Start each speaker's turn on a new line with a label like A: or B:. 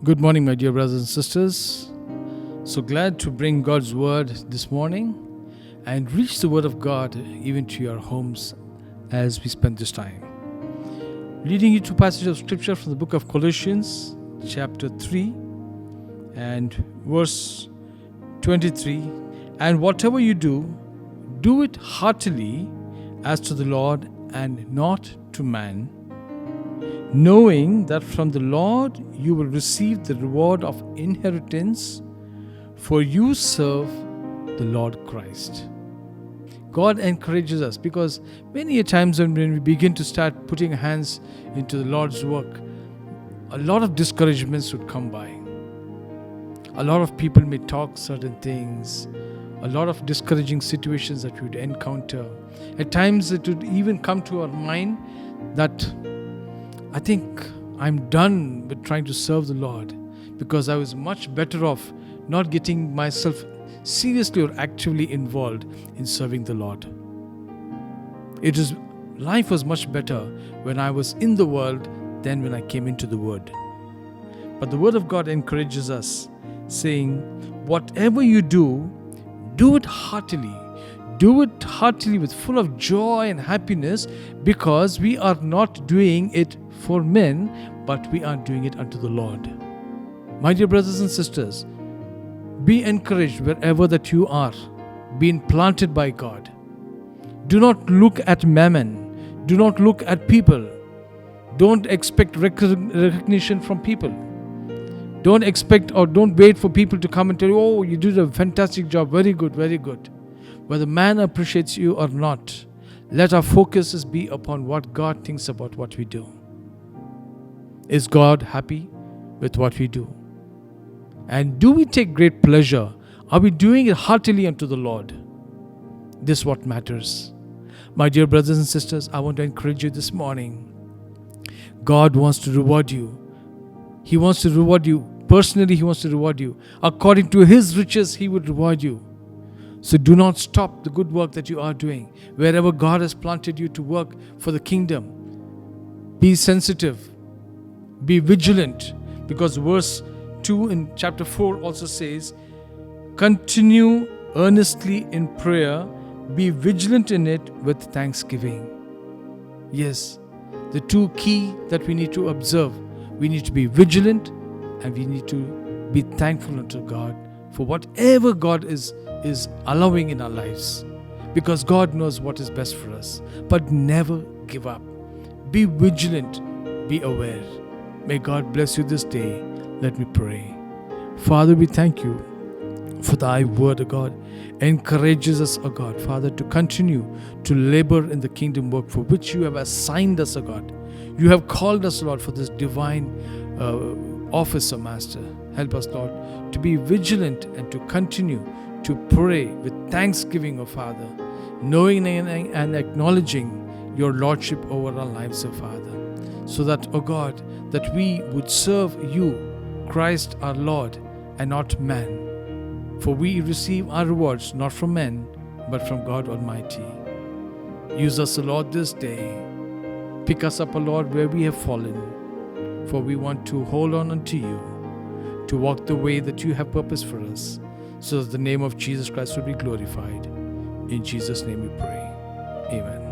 A: Good morning, my dear brothers and sisters. So glad to bring God's word this morning and reach the word of God even to your homes as we spend this time. Leading you to a passage of scripture from the book of Colossians, chapter 3 and verse 23. And whatever you do, do it heartily as to the Lord and not to man, knowing that from the Lord you will receive the reward of inheritance, for you serve the Lord Christ. God encourages us because many a times when we begin to start putting hands into the Lord's work, a lot of discouragements would come by. A lot of people may talk certain things, a lot of discouraging situations that we would encounter. At times it would even come to our mind that I think I'm done with trying to serve the Lord because I was much better off not getting myself seriously or actively involved in serving the Lord. Life was much better when I was in the world than when I came into the Word. But the Word of God encourages us, saying, whatever you do, do it heartily. Do it heartily with full of joy and happiness, because we are not doing it for men, but we are doing it unto the Lord. My dear brothers and sisters, be encouraged wherever that you are, being planted by God. Do not look at mammon. Do not look at people. Don't expect recognition from people. Don't expect or don't wait for people to come and tell you, oh, you did a fantastic job, very good, very good. Whether man appreciates you or not, let our focuses be upon what God thinks about what we do. Is God happy with what we do? And do we take great pleasure? Are we doing it heartily unto the Lord? This is what matters. My dear brothers and sisters, I want to encourage you this morning. God wants to reward you. He wants to reward you. Personally, He wants to reward you. According to His riches, He will reward you. So do not stop the good work that you are doing. Wherever God has planted you to work for the kingdom, be sensitive, be vigilant, because verse 2 in chapter 4 also says, continue earnestly in prayer, be vigilant in it with thanksgiving. Yes, the two key that we need to observe, we need to be vigilant and we need to be thankful unto God for whatever God is allowing in our lives, because God knows what is best for us. But never give up. Be vigilant, be aware. May God bless you this day. Let me pray. Father, we thank you for thy word, O God. Encourages us, O God, Father, to continue to labor in the kingdom work for which you have assigned us, O God. You have called us, Lord, for this divine office, O Master. Help us, Lord, to be vigilant and to continue to pray with thanksgiving, O Father, knowing and acknowledging your Lordship over our lives, O Father, so that, O God, that we would serve you, Christ our Lord, and not man. For we receive our rewards not from men, but from God Almighty. Use us, O Lord, this day. Pick us up, O Lord, where we have fallen, for we want to hold on unto you, to walk the way that you have purposed for us, so that the name of Jesus Christ will be glorified. In Jesus' name we pray. Amen.